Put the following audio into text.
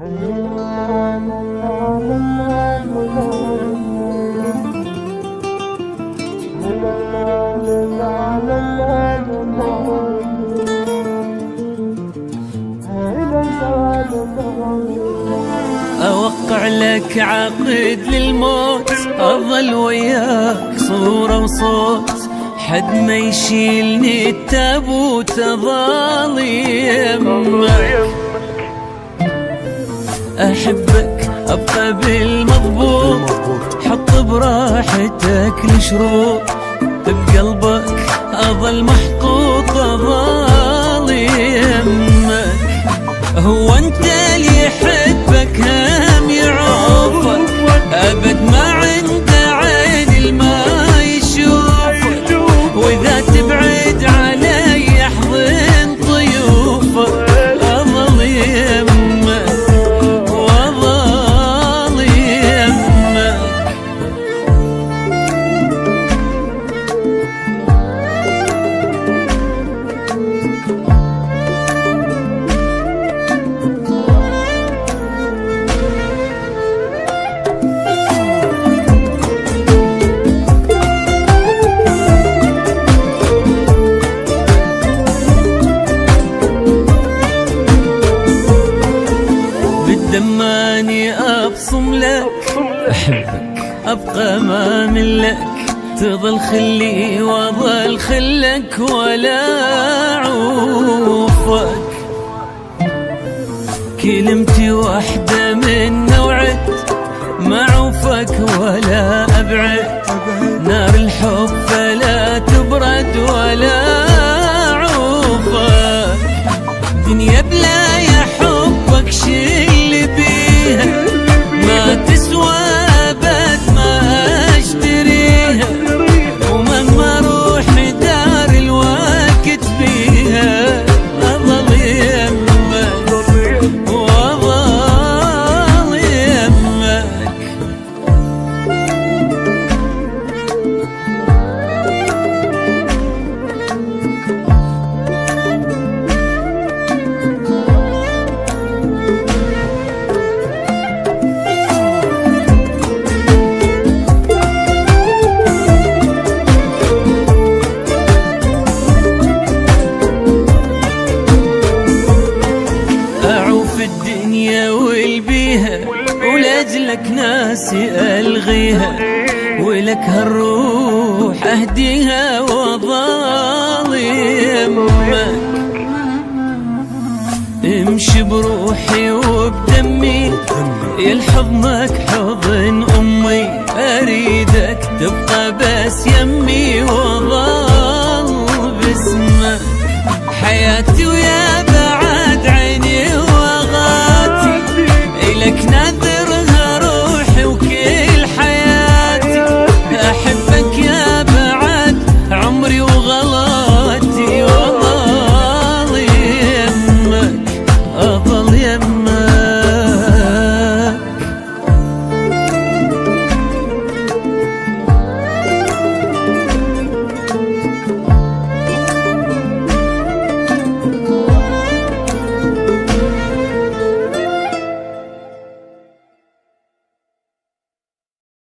أوقع لك عقد للموت، أظل وياك صورة وصوت، حد ما يشيلني التابوت أظل يمك. أحبك أبقى بالمضبوط، حط براحتك الشروط، بقلبك أظل محطوط أظل يمك. هو أنت اللي يحبك هم يعوفك، أبد ما عنده عين ما يشوفك، وإذا تبعد علي يحضن ضيوفك أظل يمك وأظل يمك. دماني أبصم لك، أحبك أبقى ما ملك، تظل خلي وأظل خلك ولا أعوفك. كلمتي واحدة من نوعك، ما أعوفك ولا أبعد، نار الحب فلا تبرد ولا أعوفك. دنيا بلا يا حبك شل بيها، ما تسوى أبد ما أشتريها، ومهما أروح دار الوقت بيها أظل يمك وأظل يمك. الدنيا والبيها، ولأجلك ناسي ألغيها، ولك هالروح أهديها وأظل يمك. امشي بروحي